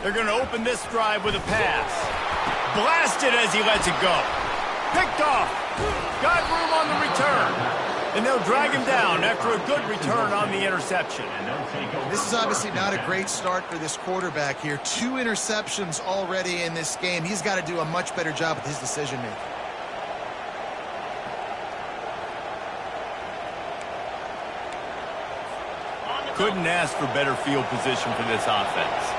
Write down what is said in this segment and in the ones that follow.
They're going to open this drive with a pass. Blasted as he lets it go. Picked off. Got room on the return. And they'll drag him down after a good return on the interception. This is obviously not a great start for this quarterback here. 2 interceptions already in this game. He's got to do a much better job with his decision-making. Couldn't ask for better field position for this offense.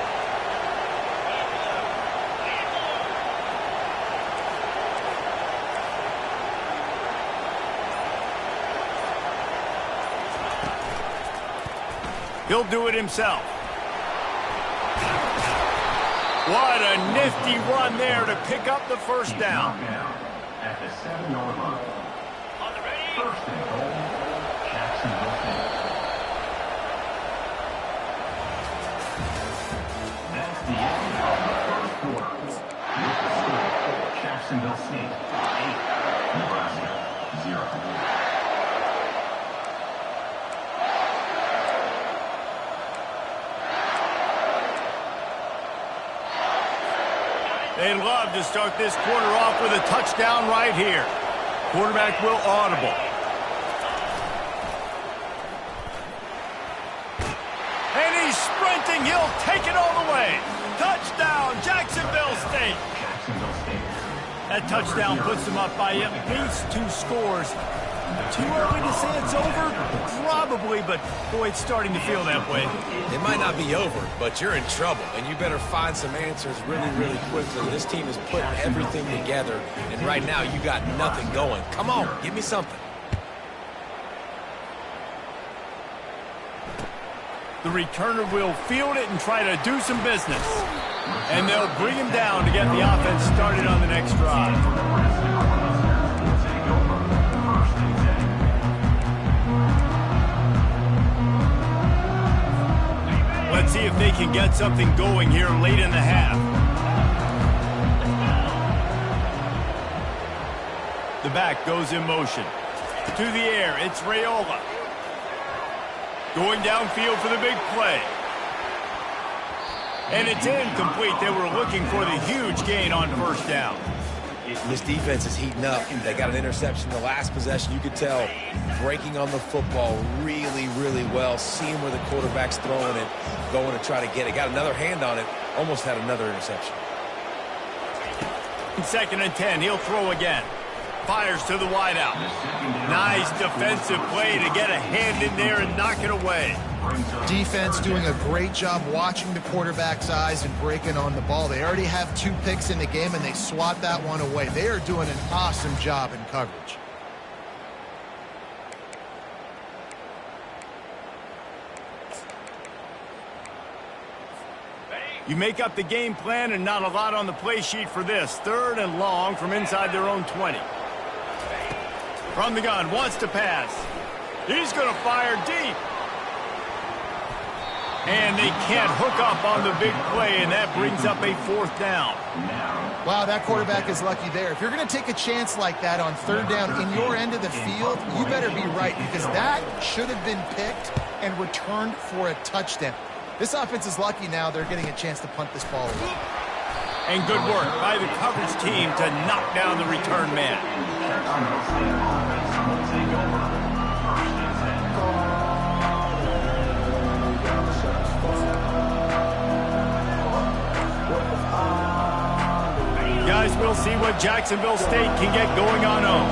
He'll do it himself. What a nifty run there to pick up the first down. At the 7-yard line. First and goal, Jacksonville State. That's the end of the first quarter. With the score, Jacksonville State 8, Nebraska 0. They'd love to start this quarter off with a touchdown right here. Quarterback will audible. And he's sprinting. He'll take it all the way. Touchdown, Jacksonville State. That touchdown puts them up by at least 2 scores. Too early to say it's over? Probably, but boy, it's starting to feel that way. It might not be over, but you're in trouble, and you better find some answers really, really quickly. This team is putting everything together, and right now you got nothing going. Come on, give me something. The returner will field it and try to do some business. And they'll bring him down to get the offense started on the next drive. Let's see if they can get something going here late in the half. The back goes in motion. To the air, it's Raiola. Going downfield for the big play. And it's incomplete. They were looking for the huge gain on first down. This defense is heating up. They got an interception the last possession. You could tell breaking on the football really, really well. Seeing where the quarterback's throwing it, going to try to get it. Got another hand on it. Almost had another interception. 2nd and 10. He'll throw again. Fires to the wideout. Nice defensive play to get a hand in there and knock it away. Defense doing a great job watching the quarterback's eyes and breaking on the ball. They already have 2 picks in the game, and they swat that one away. They are doing an awesome job in coverage. You make up the game plan and not a lot on the play sheet for this. 3rd and long from inside their own 20. From the gun, wants to pass. He's going to fire deep. And they can't hook up on the big play, and that brings up a 4th down. Wow, that quarterback is lucky there. If you're going to take a chance like that on 3rd down in your end of the field, you better be right, because that should have been picked and returned for a touchdown. This offense is lucky now they're getting a chance to punt this ball away. And good work by the coverage team to knock down the return man. Guys, we'll see what Jacksonville State can get going on home.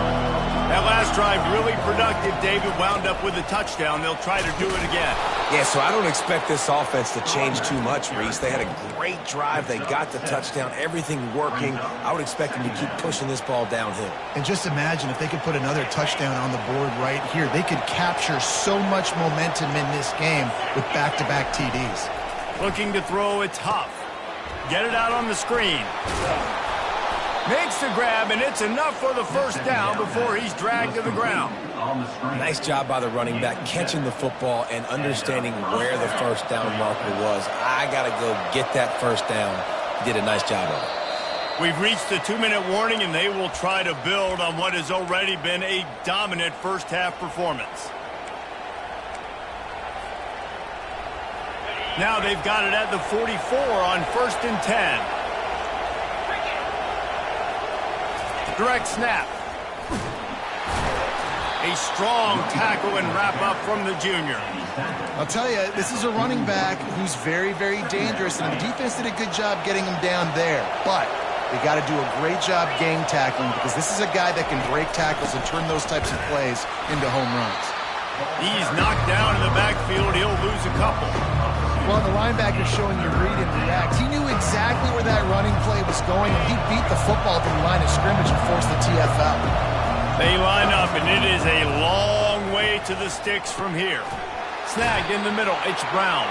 That last drive really productive. David wound up with a touchdown. They'll try to do it again. Yeah, so I don't expect this offense to change too much, Reese. They had a great drive. They got the touchdown. Everything working. I would expect them to keep pushing this ball downhill. And just imagine if they could put another touchdown on the board right here. They could capture so much momentum in this game with back-to-back TDs. Looking to throw, it's Huff. Get it out on the screen. Makes the grab, and it's enough for the first down before he's dragged to the ground. Nice job by the running back, catching the football and understanding where the first down marker was. I got to go get that first down. He did a nice job of it. We've reached the 2-minute warning, and they will try to build on what has already been a dominant first-half performance. Now they've got it at the 44 on 1st and 10. Direct snap. A strong tackle and wrap up from the junior. I'll tell you, this is a running back who's very, very dangerous, and the defense did a good job getting him down there. But they got to do a great job gang tackling because this is a guy that can break tackles and turn those types of plays into home runs. He's knocked down in the backfield. He'll lose a couple. Well, the linebacker showing you read and react. He knew exactly where that running play was going, and he beat the football to the line of scrimmage and forced the TFL. They line up, and it is a long way to the sticks from here. Snagged in the middle, it's Brown.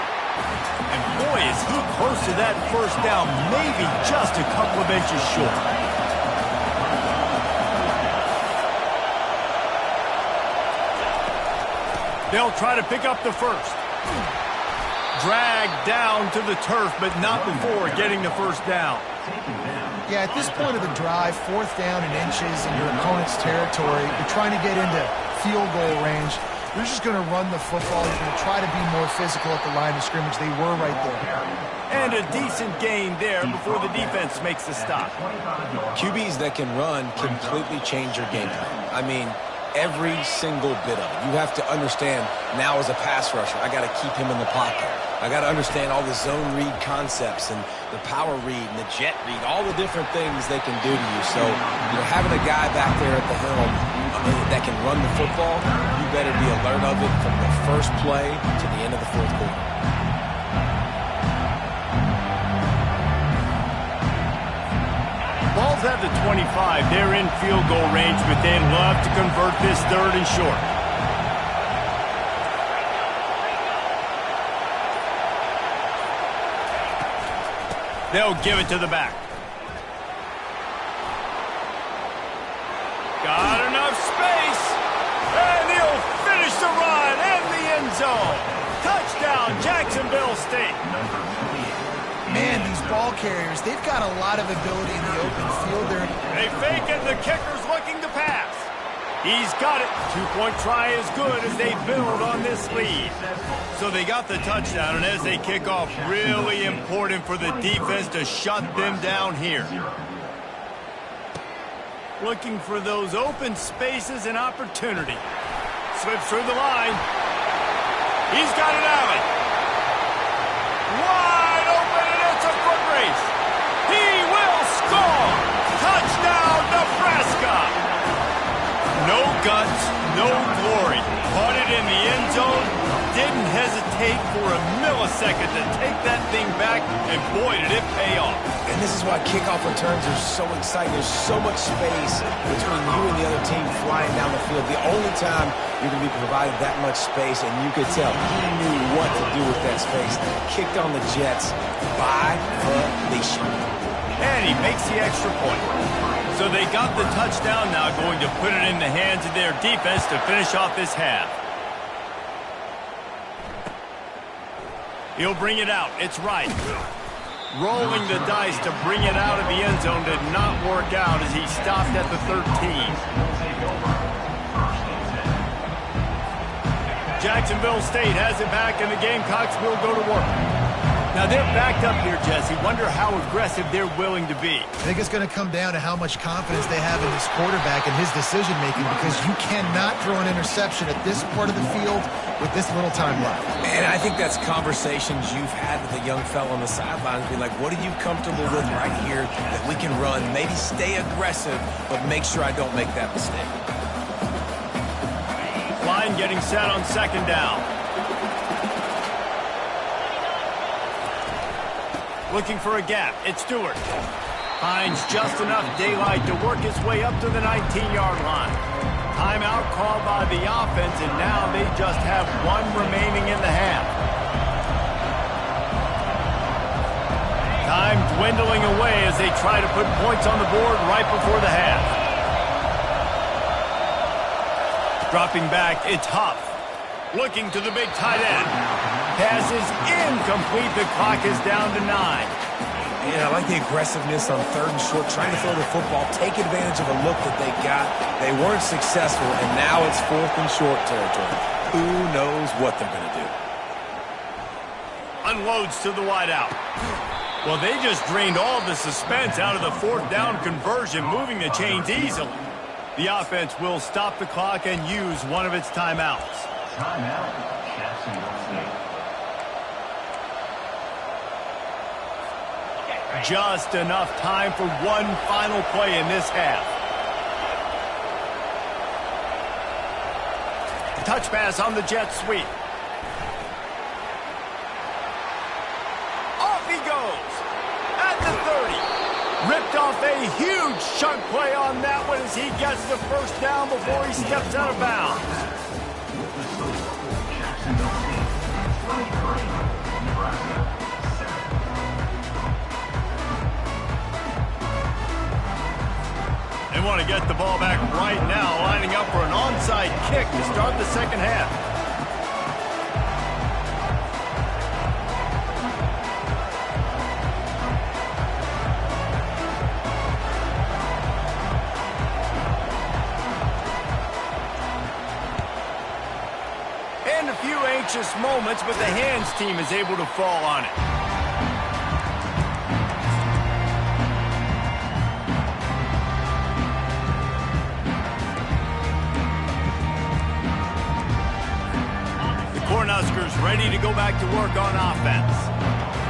And boy, is he close to that first down, maybe just a couple of inches short. They'll try to pick up the first. Dragged down to the turf, but not before getting the first down. Yeah, at this point of the drive, 4th down and inches in your opponent's territory, you're trying to get into field goal range. You're just going to run the football. You're going to try to be more physical at the line of scrimmage. They were right there. And a decent gain there before the defense makes the stop. QBs that can run completely change your game plan. I mean, every single bit of it. You have to understand now as a pass rusher, I got to keep him in the pocket. I got to understand all the zone read concepts and the power read and the jet read, all the different things they can do to you. So, having a guy back there at the helm that can run the football, you better be alert of it from the first play to the end of the 4th quarter. Ball's at the 25. They're in field goal range, but they'd love to convert this 3rd and short. They'll give it to the back. Got enough space. And he'll finish the run and the end zone. Touchdown, Jacksonville State. Man, these ball carriers, they've got a lot of ability in the open field. They fake it. The kicker's looking to pass. He's got it. 2-point try is good as they build on this lead. So they got the touchdown, and as they kick off, really important for the defense to shut them down here. Looking for those open spaces and opportunity. Slips through the line. He's got it out. Wide open, and it's a foot race. He will score. Touchdown, Nebraska. No guts, no glory. Caught it in the end zone. Didn't hesitate for a millisecond to take that thing back, and boy, did it pay off. And this is why kickoff returns are so exciting. There's so much space between you and the other team flying down the field. The only time you're going to be provided that much space, and you could tell he knew what to do with that space. Kicked on the Jets by the leash. And he makes the extra point. So they got the touchdown now, going to put it in the hands of their defense to finish off this half. He'll bring it out. It's right. Rolling the dice to bring it out of the end zone did not work out as he stopped at the 13. Jacksonville State has it back, and the Gamecocks will go to work. Now they're backed up here, Jesse. Wonder how aggressive they're willing to be. I think it's going to come down to how much confidence they have in this quarterback and his decision-making, because you cannot throw an interception at this part of the field with this little time left. And I think that's conversations you've had with a young fellow on the sidelines. Be like, what are you comfortable with right here that we can run? Maybe stay aggressive, but make sure I don't make that mistake. Line getting set on 2nd down. Looking for a gap. It's Stewart. Finds just enough daylight to work his way up to the 19-yard line. Timeout called by the offense, and now they just have one remaining in the half. Time dwindling away as they try to put points on the board right before the half. Dropping back, it's Huff. Looking to the big tight end. Pass is incomplete. The clock is down to 9. Yeah, I like the aggressiveness on 3rd and short, trying to throw the football, take advantage of a look that they got. They weren't successful, and now it's 4th and short territory. Who knows what they're going to do? Unloads to the wideout. Well, they just drained all the suspense out of the fourth down conversion, moving the chains easily. The offense will stop the clock and use one of its timeouts. Timeout, Jacksonville State. Just enough time for one final play in this half. Touch pass on the jet sweep. Off he goes. At the 30. Ripped off a huge chunk play on that one as he gets the first down before he steps out of bounds. Jacksonville State, 23, Nebraska, 7. They want to get the ball back right now, lining up for an onside kick to start the second half. And a few anxious moments, but the hands team is able to fall on it. Cornhuskers ready to go back to work on offense.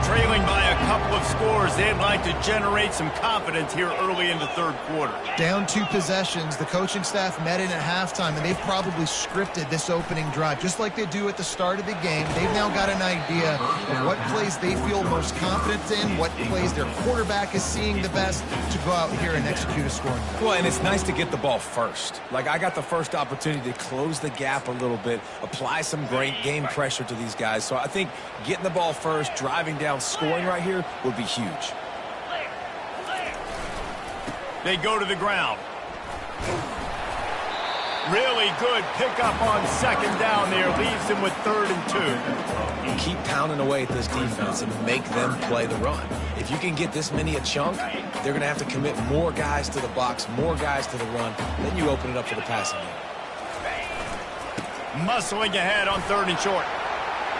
Trailing by a couple of scores, they'd like to generate some confidence here early in the third quarter. Down 2 possessions, the coaching staff met in at halftime, and they've probably scripted this opening drive. Just like they do at the start of the game, they've now got an idea of what plays they feel most confident in, what plays their quarterback is seeing the best to go out here and execute a scoring drive. Well, and it's nice to get the ball first. Like, I got the first opportunity to close the gap a little bit, apply some great game pressure to these guys. So I think getting the ball first, driving down, scoring right here would be huge. They go to the ground. Really good pickup on second down there. Leaves them with 3rd and 2. And keep pounding away at this defense and make them play the run. If you can get this many a chunk, they're going to have to commit more guys to the box, more guys to the run. Then you open it up for the passing game. Muscling ahead on 3rd and short.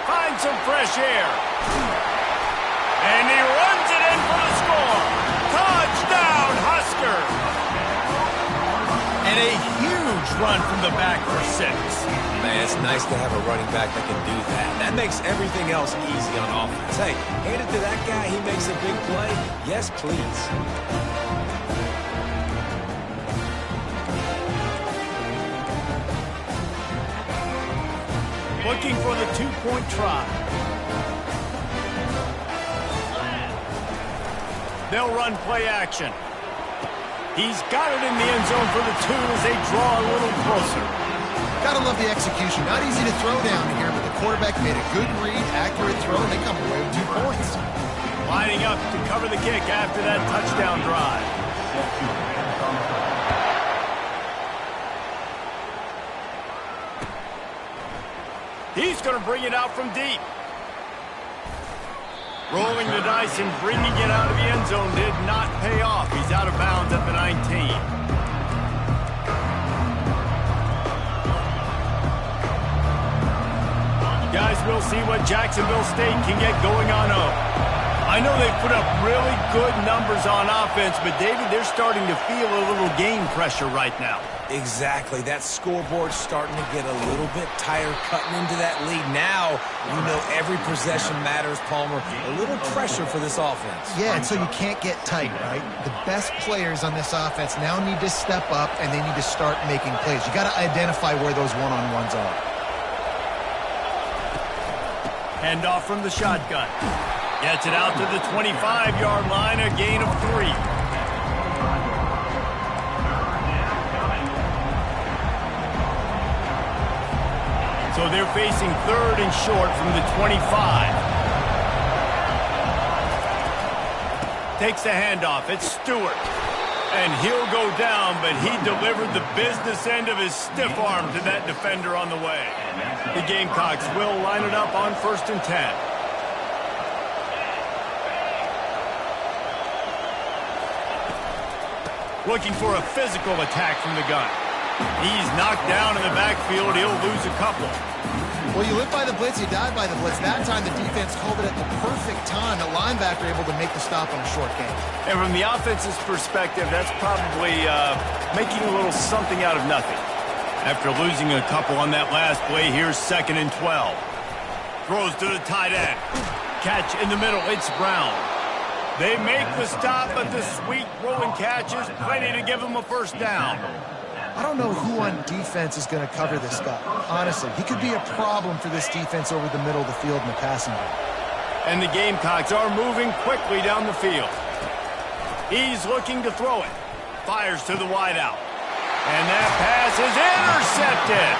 Finds some fresh air. And he runs it in for the score. Touchdown, Husker. And a huge run from the back for 6. Man, it's nice to have a running back that can do that. That makes everything else easy on offense. Hey, hand it to that guy, he makes a big play. Yes, please. Looking for the 2-point try. They'll run play action. He's got it in the end zone for the 2 as they draw a little closer. Gotta love the execution. Not easy to throw down here, but the quarterback made a good read, accurate throw, and they come away with 2 points. Lining up to cover the kick after that touchdown drive. He's going to bring it out from deep. Rolling the dice and bringing it out of the end zone did not pay off. He's out of bounds at the 19. Guys, we'll see what Jacksonville State can get going on up. I know they've put up really good numbers on offense, but David, they're starting to feel a little game pressure right now. Exactly. That scoreboard's starting to get a little bit tired cutting into that lead. Now, you know every possession matters, Palmer. A little pressure for this offense. Yeah, and so you can't get tight, right? The best players on this offense now need to step up, and they need to start making plays. You got to identify where those one-on-ones are. Handoff from the shotgun. Gets it out to the 25-yard line, a gain of 3. So they're facing 3rd and short from the 25. Takes the handoff. It's Stewart. And he'll go down, but he delivered the business end of his stiff arm to that defender on the way. The Gamecocks will line it up on 1st and 10. Looking for a physical attack from the gun. He's knocked down in the backfield. He'll lose a couple. Well, you live by the blitz, you die by the blitz. That time, the defense called it at the perfect time. The linebacker able to make the stop on a short game. And from the offense's perspective, that's probably making a little something out of nothing. After losing a couple on that last play, here's 2nd and 12. Throws to the tight end. Catch in the middle, it's Brown. They make the stop, but the sweet throwing catch is plenty to give them a first down. I don't know who on defense is going to cover this guy. Honestly, he could be a problem for this defense over the middle of the field in the passing game. And the Gamecocks are moving quickly down the field. He's looking to throw it. Fires to the wideout. And that pass is intercepted.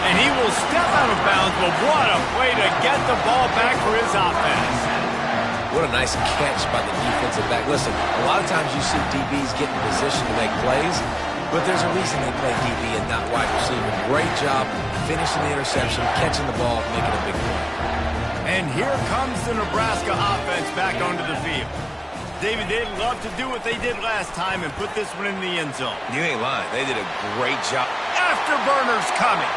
And he will step out of bounds, but what a way to get the ball back for his offense. What a nice catch by the defensive back. Listen, a lot of times you see DBs get in position to make plays, but there's a reason they play DB and not wide receiver. Great job finishing the interception, catching the ball, making a big play. And here comes the Nebraska offense back onto the field. David, they'd love to do what they did last time and put this one in the end zone. You ain't lying. They did a great job. Afterburner's coming.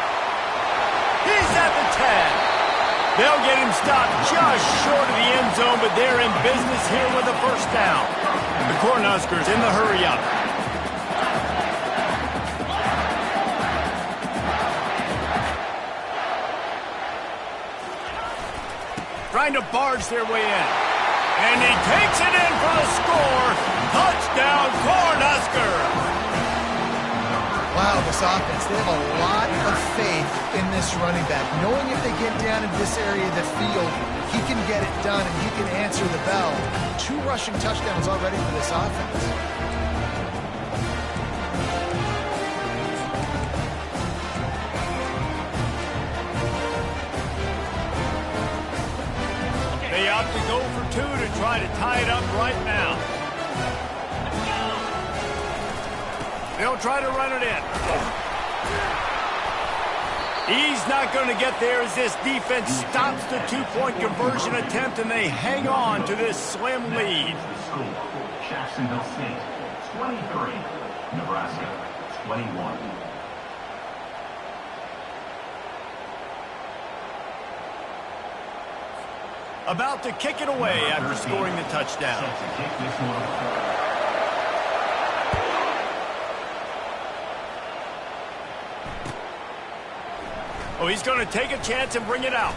He's at the 10. They'll get him stopped just short of the end zone, but they're in business here with a first down. The Cornhuskers in the hurry up. Trying to barge their way in. And he takes it in for the score. Touchdown, Cornhuskers. Wow, this offense, they have a lot of faith in this running back. Knowing if they get down in this area of the field, he can get it done and he can answer the bell. 2 rushing touchdowns already for this offense. They opt to go for 2 to try to tie it up right now. They'll try to run it in. He's not going to get there as this defense stops the 2-point conversion attempt, and they hang on to this slim lead. Jacksonville State, 23. Nebraska, 21. About to kick it away after scoring the touchdown. Oh, he's going to take a chance and bring it out.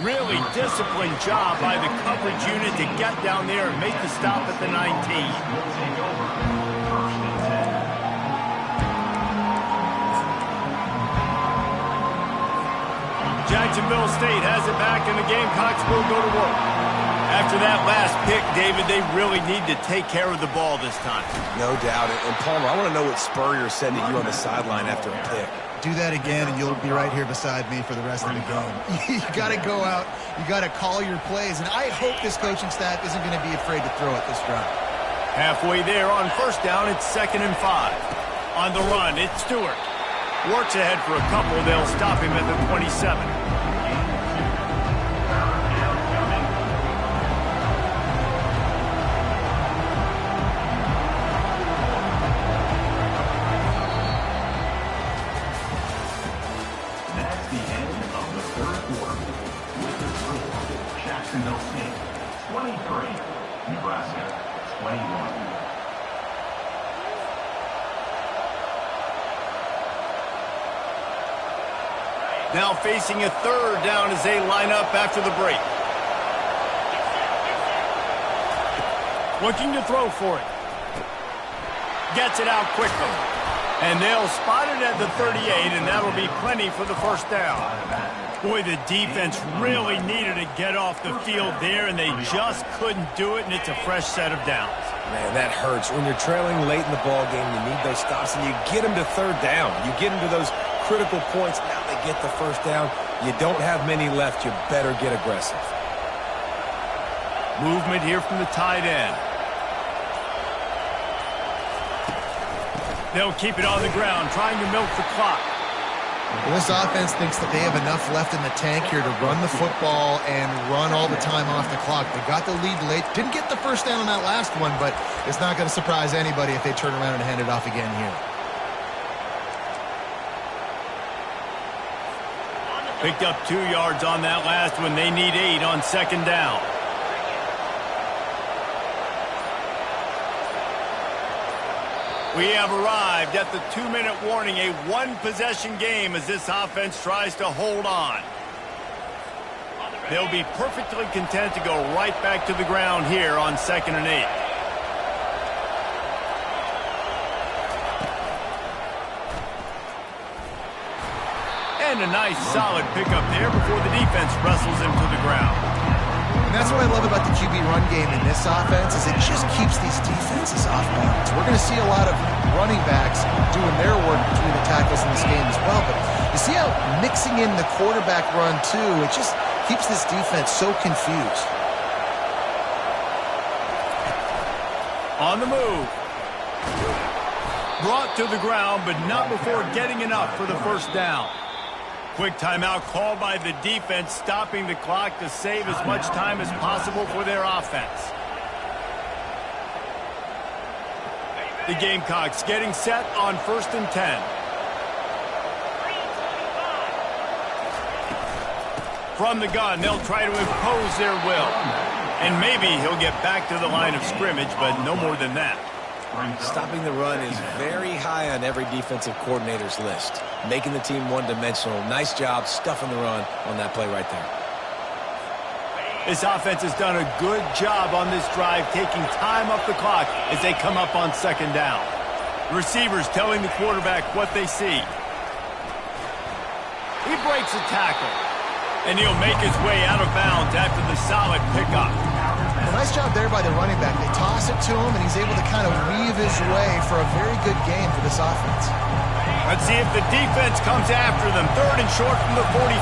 Really disciplined job by the coverage unit to get down there and make the stop at the 19. Jacksonville State has it back, and the Gamecocks will go to work. After that last pick, David, they really need to take care of the ball this time. No doubt. And Palmer, I want to know what Spurrier said to you on the sideline after a pick. Do that again, and you'll be right here beside me for the rest of the game. You got to go out. You got to call your plays, and I hope this coaching staff isn't going to be afraid to throw it this drive. Halfway there on first down, it's 2nd and 5. On the run, it's Stewart. Works ahead for a couple. They'll stop him at the 27. That's the end of the 3rd quarter. With the score, Jacksonville State, 23. Nebraska, 21. Now facing a 3rd down as they line up after the break. Looking to throw for it. Gets it out quickly. And they'll spot it at the 38, and that'll be plenty for the first down. Boy, the defense really needed to get off the field there, and they just couldn't do it, and it's a fresh set of downs. Man, that hurts. When you're trailing late in the ball game, you need those stops, and you get them to 3rd down. You get them to those critical points. Now they get the first down. You don't have many left. You better get aggressive. Movement here from the tight end. They'll keep it on the ground, trying to milk the clock. Well, this offense thinks that they have enough left in the tank here to run the football and run all the time off the clock. They got the lead late. Didn't get the first down on that last one, but it's not going to surprise anybody if they turn around and hand it off again here. Picked up 2 yards on that last one. They need 8 on second down. We have arrived at the 2-minute warning, a one-possession game as this offense tries to hold on. They'll be perfectly content to go right back to the ground here on 2nd and 8. And a nice solid pickup there before the defense wrestles him to the ground. And that's what I love about the QB run game in this offense is it just keeps these defenses off balance. We're going to see a lot of running backs doing their work between the tackles in this game as well. But you see how mixing in the quarterback run too, it just keeps this defense so confused. On the move. Brought to the ground, but not before getting enough for the first down. Quick timeout called by the defense, stopping the clock to save as much time as possible for their offense. The Gamecocks getting set on 1st and 10. From the gun, they'll try to impose their will. And maybe he'll get back to the line of scrimmage, but no more than that. Stopping the run is very high on every defensive coordinator's list. Making the team one-dimensional. Nice job stuffing the run on that play right there. This offense has done a good job on this drive, taking time off the clock as they come up on 2nd down. Receivers telling the quarterback what they see. He breaks a tackle, and he'll make his way out of bounds after the solid pickup. Well, nice job there by the running back. They toss it to him, and he's able to kind of weave his way for a very good game for this offense. Let's see if the defense comes after them. 3rd and short from the 45.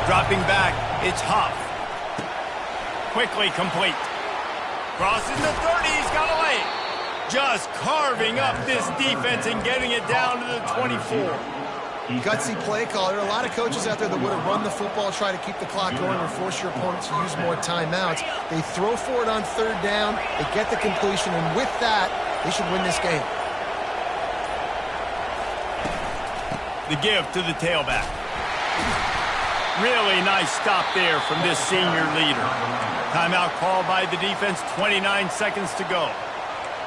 Dropping back, it's Huff. Quickly complete. Crosses the 30, he's got a lane. Just carving up this defense and getting it down to the 24. Gutsy play call. There are a lot of coaches out there that would have run the football, try to keep the clock going, or force your opponent to use more timeouts. They throw for it on 3rd down. They get the completion, and with that, they should win this game. The give to the tailback. Really nice stop there from this senior leader. Timeout called by the defense, 29 seconds to go.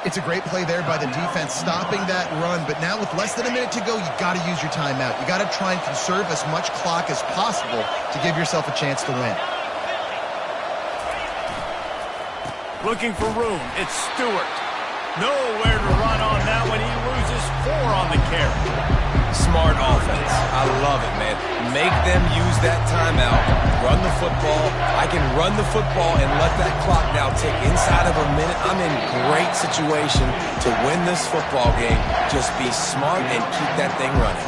It's a great play there by the defense, stopping that run. But now with less than a minute to go, you got to use your timeout. You got to try and conserve as much clock as possible to give yourself a chance to win. Looking for room. It's Stewart. Nowhere to run on that one. He loses 4 on the carry. Smart offense. I love it, man. Make them use that timeout. Run the football. I can run the football and let that clock now tick inside of a minute. I'm in great situation to win this football game. Just be smart and keep that thing running.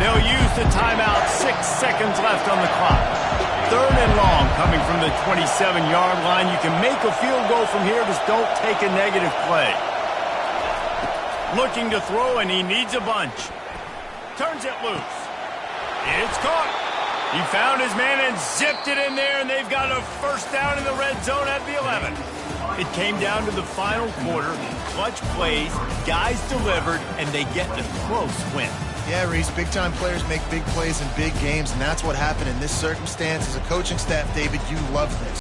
They'll use the timeout. 6 seconds left on the clock. 3rd and long coming from the 27-yard line. You can make a field goal from here. Just don't take a negative play. Looking to throw, and he needs a bunch. Turns it loose. It's caught. He found his man and zipped it in there, and they've got a first down in the red zone at the 11. It came down to the final quarter. Clutch plays, guys delivered, and they get a close win. Yeah, Reese, big-time players make big plays in big games, and that's what happened in this circumstance. As a coaching staff, David, you love this.